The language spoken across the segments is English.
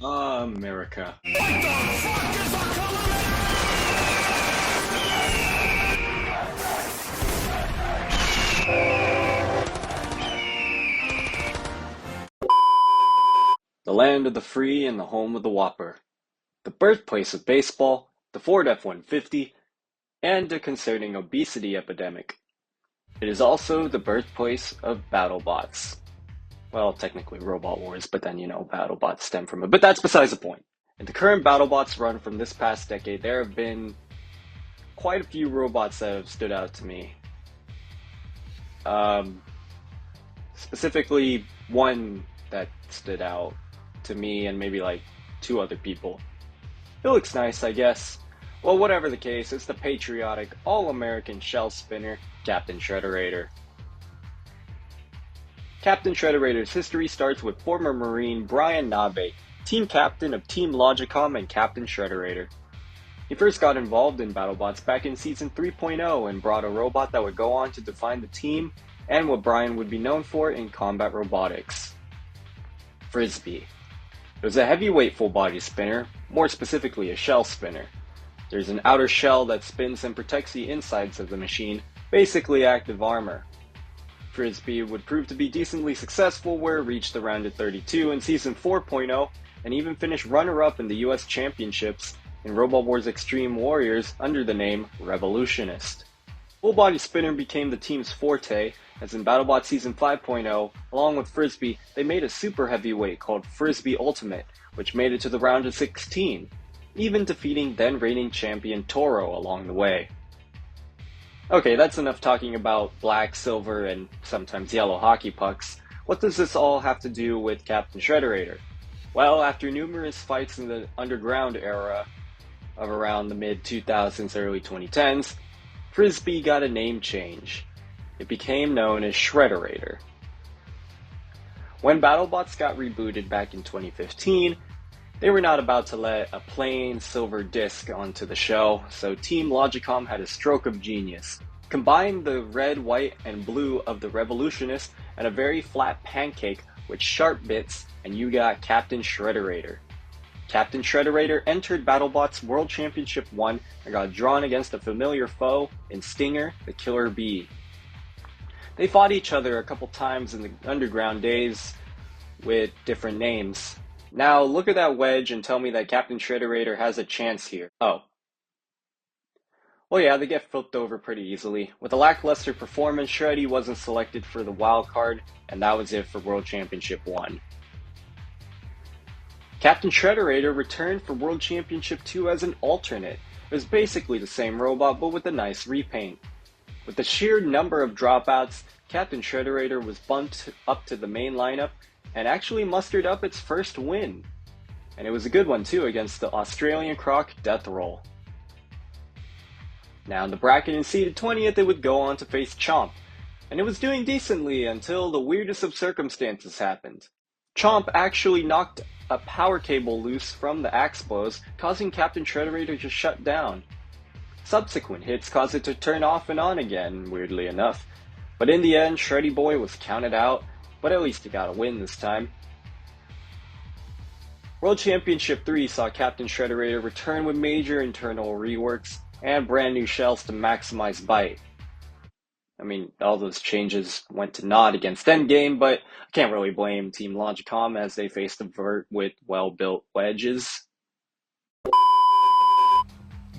America. The land of the free and the home of the Whopper. The birthplace of baseball, the Ford F-150, and a concerning obesity epidemic. It is also the birthplace of Battlebots. Well, technically Robot Wars, but then, Battlebots stem from it. But that's besides the point. In the current Battlebots run from this past decade, there have been quite a few robots that have stood out to me. Specifically, one that stood out to me and maybe like two other people. It looks nice, I guess. Well, whatever the case, it's the patriotic, all-American shell spinner, Captain Shrederator. Captain Shrederator's history starts with former Marine Brian Nabe, team captain of Team Logicom and Captain Shrederator. He first got involved in Battlebots back in Season 3.0 and brought a robot that would go on to define the team and what Brian would be known for in combat robotics. Frisbee. It was a heavyweight full-body spinner, more specifically a shell spinner. There's an outer shell that spins and protects the insides of the machine, basically active armor. Frisbee would prove to be decently successful where it reached the round of 32 in Season 4.0 and even finished runner-up in the US Championships in Robot Wars Extreme Warriors under the name Revolutionist. Full-body spinner became the team's forte, as in BattleBots Season 5.0, along with Frisbee, they made a super heavyweight called Frisbee Ultimate, which made it to the round of 16, even defeating then reigning champion Toro along the way. Okay, that's enough talking about black, silver, and sometimes yellow hockey pucks. What does this all have to do with Captain Shrederator? Well, after numerous fights in the underground era of around the mid-2000s, early 2010s, Frisbee got a name change. It became known as Shrederator. When BattleBots got rebooted back in 2015, they were not about to let a plain silver disc onto the show, so Team Logicom had a stroke of genius. Combine the red, white, and blue of the Revolutionist and a very flat pancake with sharp bits, and you got Captain Shrederator. Captain Shrederator entered BattleBots World Championship 1 and got drawn against a familiar foe in Stinger, the Killer Bee. They fought each other a couple times in the underground days with different names. Now look at that wedge and tell me that Captain Shrederator has a chance here. Oh. Well, yeah, they get flipped over pretty easily. With a lackluster performance, Shreddy wasn't selected for the wild card, and that was it for World Championship 1. Captain Shrederator returned for World Championship 2 as an alternate. It was basically the same robot, but with a nice repaint. With the sheer number of dropouts, Captain Shrederator was bumped up to the main lineup and actually mustered up its first win. And it was a good one too, against the Australian Croc Death Roll. Now in the bracket in seeded 20th, it would go on to face Chomp, and it was doing decently until the weirdest of circumstances happened. Chomp actually knocked a power cable loose from the axe blows, causing Captain Shrederator to shut down. Subsequent hits caused it to turn off and on again, weirdly enough. But in the end, Shreddy Boy was counted out, but at least he got a win this time. World Championship 3 saw Captain Shrederator return with major internal reworks and brand new shells to maximize bite. I mean, all those changes went to naught against Endgame, but I can't really blame Team Logicom as they faced a vert with well-built wedges.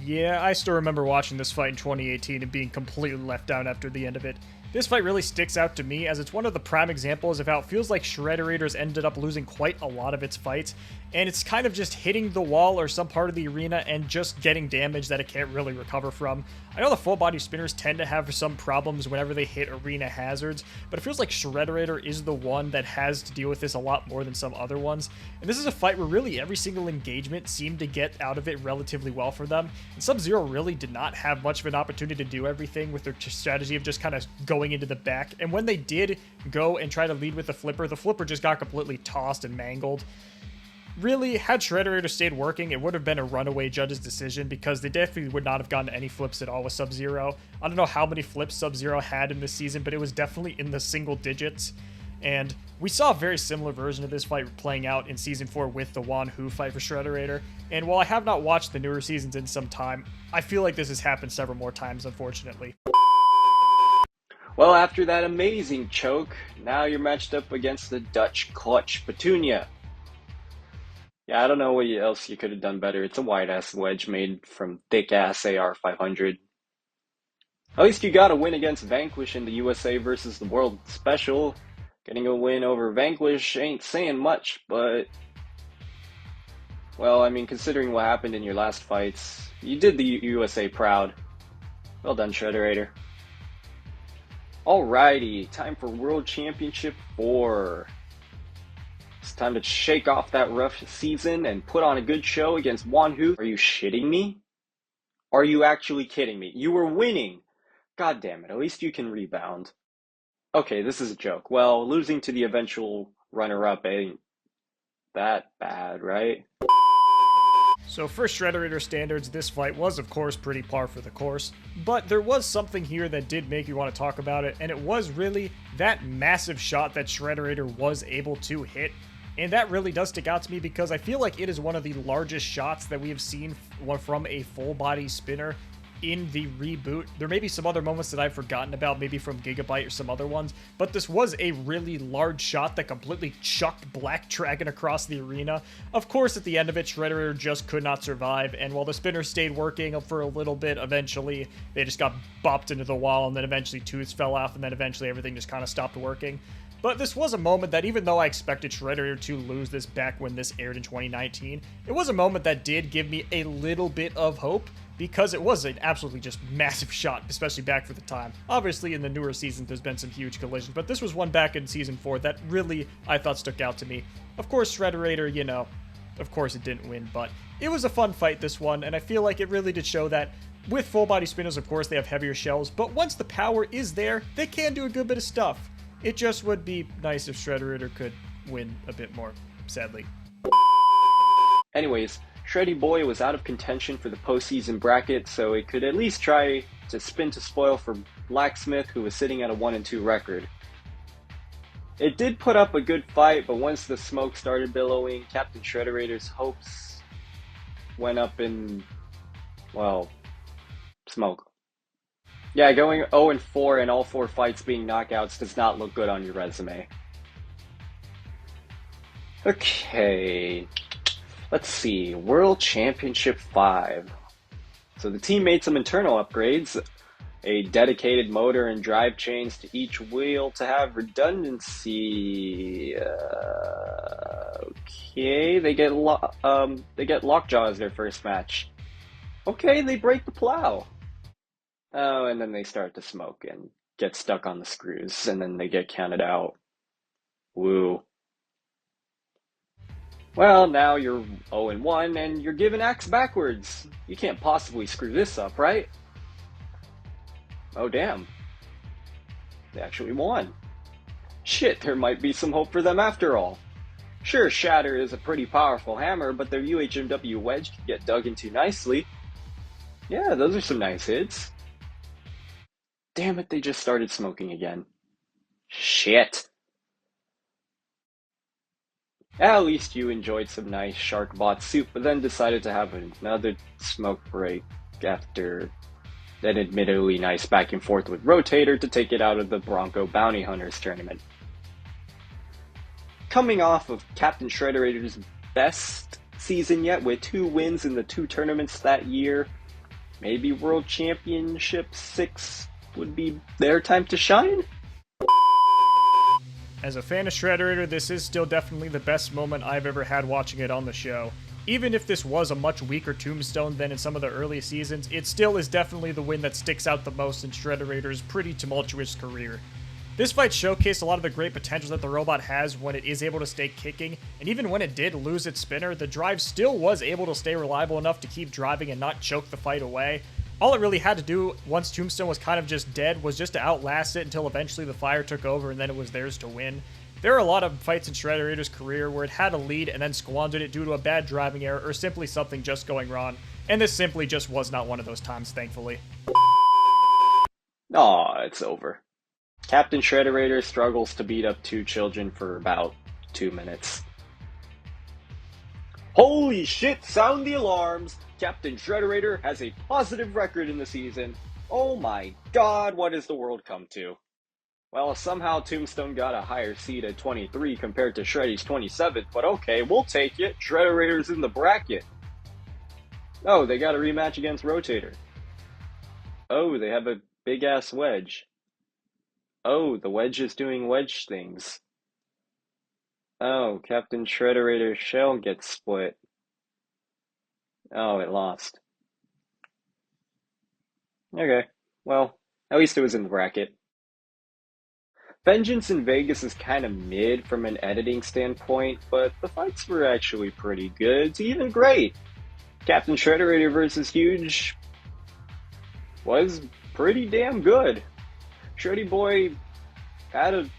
Yeah, I still remember watching this fight in 2018 and being completely left down after the end of it. This fight really sticks out to me as it's one of the prime examples of how it feels like Shrederator's ended up losing quite a lot of its fights, and it's kind of just hitting the wall or some part of the arena and just getting damage that it can't really recover from. I know the full body spinners tend to have some problems whenever they hit arena hazards, but it feels like Shrederator is the one that has to deal with this a lot more than some other ones. And this is a fight where really every single engagement seemed to get out of it relatively well for them, and Sub-Zero really did not have much of an opportunity to do everything with their strategy of just kind of going into the back, and when they did go and try to lead with the flipper just got completely tossed and mangled. Really, had Shrederator stayed working, it would have been a runaway judge's decision because they definitely would not have gotten any flips at all with Sub-Zero. I don't know how many flips Sub-Zero had in this season, but it was definitely in the single digits. And we saw a very similar version of this fight playing out in Season 4 with the Wan-Hu fight for Shrederator. And while I have not watched the newer seasons in some time, I feel like this has happened several more times, unfortunately. Well, after that amazing choke, now you're matched up against the Dutch clutch Petunia. Yeah, I don't know what else you could have done better. It's a wide-ass wedge made from thick-ass AR 500. At least you got a win against Vanquish in the USA versus the World Special. Getting a win over Vanquish ain't saying much, but... well, I mean, considering what happened in your last fights, you did the USA proud. Well done, Shrederator. Alrighty, time for World Championship 4. It's time to shake off that rough season and put on a good show against Wan-Hu. Are you shitting me? Are you actually kidding me? You were winning! God damn it, at least you can rebound. Okay, this is a joke. Well, losing to the eventual runner-up ain't that bad, right? So for Shrederator standards, this fight was of course pretty par for the course, but there was something here that did make you want to talk about it, and it was really that massive shot that Shrederator was able to hit. And that really does stick out to me because I feel like it is one of the largest shots that we have seen from a full body spinner in the reboot. There may be some other moments that I've forgotten about, maybe from Gigabyte or some other ones, but this was a really large shot that completely chucked Black Dragon across the arena. Of course, at the end of it, Shrederator just could not survive, and while the spinner stayed working for a little bit, eventually they just got bopped into the wall, and then eventually tooths fell off, and then eventually everything just kind of stopped working. But this was a moment that, even though I expected Shrederator to lose this back when this aired in 2019, it was a moment that did give me a little bit of hope, because it was an absolutely just massive shot, especially back for the time. Obviously, in the newer seasons, there's been some huge collisions, but this was one back in Season 4 that really, I thought, stuck out to me. Of course, Shrederator, you know, of course it didn't win, but it was a fun fight, this one, and I feel like it really did show that with full-body spinners, of course, they have heavier shells, but once the power is there, they can do a good bit of stuff. It just would be nice if Shrederator could win a bit more, sadly. Anyways, Shreddy Boy was out of contention for the postseason bracket, so it could at least try to spin to spoil for Blacksmith, who was sitting at a 1-2 record. It did put up a good fight, but once the smoke started billowing, Captain Shrederator's hopes went up in, well, smoke. Yeah, going 0-4 in all 4 fights being knockouts does not look good on your resume. Okay, let's see, World Championship 5. So the team made some internal upgrades, a dedicated motor and drive chains to each wheel to have redundancy. Okay, they get Lockjaw as their first match. Okay, they break the plow. Oh, and then they start to smoke and get stuck on the screws, and then they get counted out. Woo. Well, now you're 0-1, and you're giving axe backwards. You can't possibly screw this up, right? Oh, damn. They actually won. Shit, there might be some hope for them after all. Sure, Shatter is a pretty powerful hammer, but their UHMW wedge can get dug into nicely. Yeah, those are some nice hits. Damn it, they just started smoking again. Shit. At least you enjoyed some nice Sharkbot soup, but then decided to have another smoke break after an admittedly nice back and forth with Rotator to take it out of the Bronco Bounty Hunters tournament. Coming off of Captain Shrederator's best season yet with 2 wins in the 2 tournaments that year, maybe World Championship 6 would be their time to shine? As a fan of Shrederator, this is still definitely the best moment I've ever had watching it on the show. Even if this was a much weaker Tombstone than in some of the early seasons, it still is definitely the win that sticks out the most in Shrederator's pretty tumultuous career. This fight showcased a lot of the great potential that the robot has when it is able to stay kicking, and even when it did lose its spinner, the drive still was able to stay reliable enough to keep driving and not choke the fight away. All it really had to do once Tombstone was kind of just dead was just to outlast it until eventually the fire took over and then it was theirs to win. There are a lot of fights in Shrederator's career where it had a lead and then squandered it due to a bad driving error or simply something just going wrong, and this simply just was not one of those times, thankfully. Aw, it's over. Captain Shrederator struggles to beat up two children for about 2 minutes. Holy shit, sound the alarms! Captain Shrederator has a positive record in the season. Oh my god, what has the world come to? Well, somehow Tombstone got a higher seed at 23 compared to Shreddy's 27th, but okay, we'll take it. Shrederator's in the bracket. Oh, they got a rematch against Rotator. Oh, they have a big-ass wedge. Oh, the wedge is doing wedge things. Oh, Captain Shrederator's shell gets split. Oh, it lost. Okay, well, at least it was in the bracket. Vengeance in Vegas is kind of mid from an editing standpoint, but the fights were actually pretty good to even great. Captain Shrederator versus Huge was pretty damn good. Shreddy Boy had a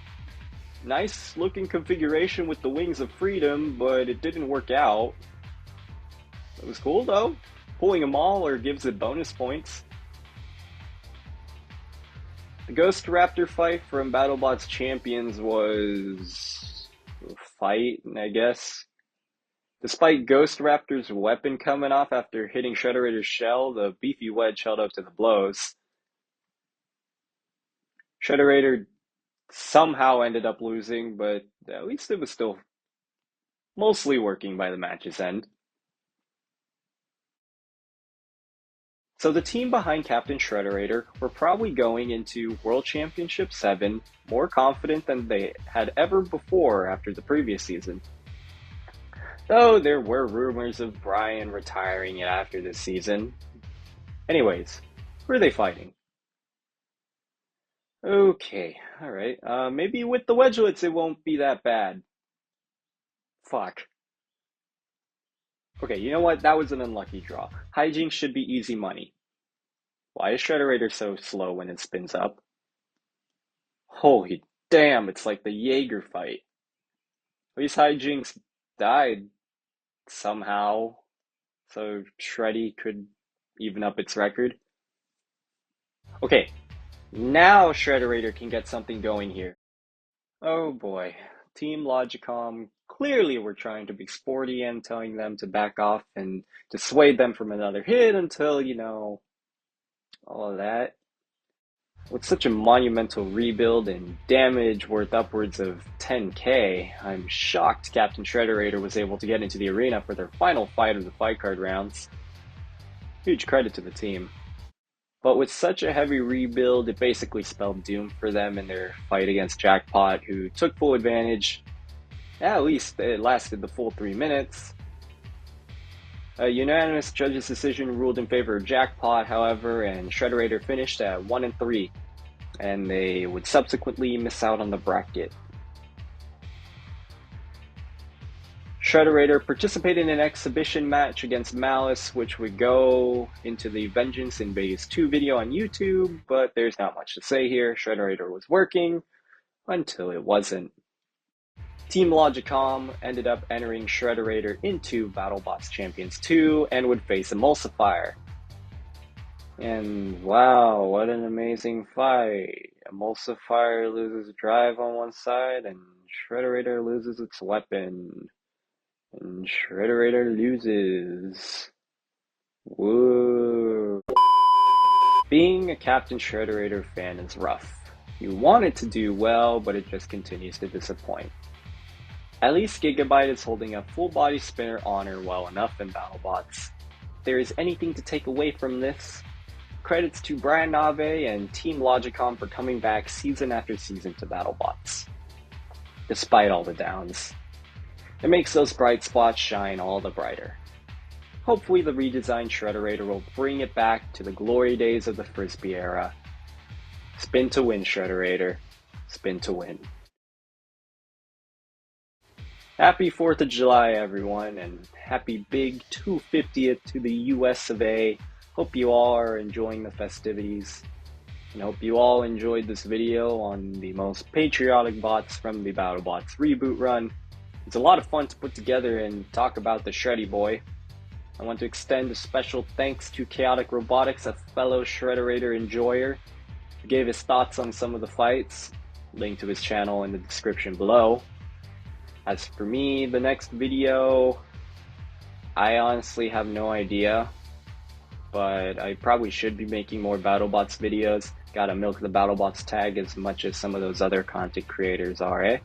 nice looking configuration with the Wings of Freedom, but it didn't work out. It was cool though. Pulling a mauler gives it bonus points. The Ghost Raptor fight from Battlebots Champions was a fight, I guess. Despite Ghost Raptor's weapon coming off after hitting Shrederator's shell, the beefy wedge held up to the blows. Shrederator somehow ended up losing, but at least it was still mostly working by the match's end. So the team behind Captain Shrederator were probably going into World Championship 7 more confident than they had ever before after the previous season. Though there were rumors of Brian retiring after this season. Anyways, who are they fighting? Okay, alright. Maybe with the wedgelets it won't be that bad. Fuck. Okay, you know what? That was an unlucky draw. Hijinks should be easy money. Why is Shrederator so slow when it spins up? Holy damn, it's like the Jaeger fight. At least Hijinks died somehow, so Shreddy could even up its record. Okay, now Shrederator can get something going here. Oh boy, Team Logicom clearly were trying to be sporty and telling them to back off and dissuade them from another hit until, all of that. With such a monumental rebuild and damage worth upwards of 10k, I'm shocked Captain Shrederator was able to get into the arena for their final fight of the fight card rounds. Huge credit to the team. But with such a heavy rebuild, it basically spelled doom for them in their fight against Jackpot, who took full advantage. At least it lasted the full 3 minutes. A unanimous judge's decision ruled in favor of Jackpot, however, and Shrederator finished at 1-3, and they would subsequently miss out on the bracket. Shrederator participated in an exhibition match against Malice, which would go into the Vengeance in Vegas 2 video on YouTube, but there's not much to say here. Shrederator was working until it wasn't. Team Logicom ended up entering Shrederator into Battlebots Champions 2 and would face Emulsifier. And wow, what an amazing fight. Emulsifier loses drive on one side and Shrederator loses its weapon. And Shrederator loses. Woo. Being a Captain Shrederator fan is rough. You want it to do well, but it just continues to disappoint. At least Gigabyte is holding a full body spinner honor well enough in Battlebots. If there is anything to take away from this, credits to Brian Nave and Team Logicom for coming back season after season to Battlebots. Despite all the downs. It makes those bright spots shine all the brighter. Hopefully the redesigned Shrederator will bring it back to the glory days of the Frisbee era. Spin to win, Shrederator. Spin to win. Happy 4th of July, everyone, and happy big 250th to the US of A. Hope you all are enjoying the festivities, and hope you all enjoyed this video on the most patriotic bots from the Battlebots reboot run. It's a lot of fun to put together and talk about the Shreddy Boy. I want to extend a special thanks to Chaotic Robotics, a fellow Shrederator enjoyer, gave his thoughts on some of the fights. Link to his channel in the description below. As for me, the next video, I honestly have no idea, but I probably should be making more Battlebots videos. Gotta milk the Battlebots tag as much as some of those other content creators are, eh?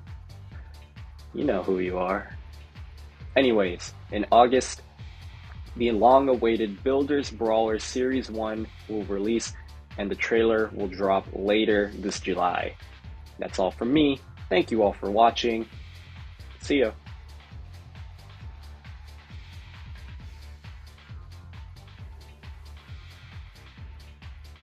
You know who you are. Anyways, in August, the long-awaited Builders Brawler Series 1 will release, and the trailer will drop later this July. That's all from me. Thank you all for watching. See ya.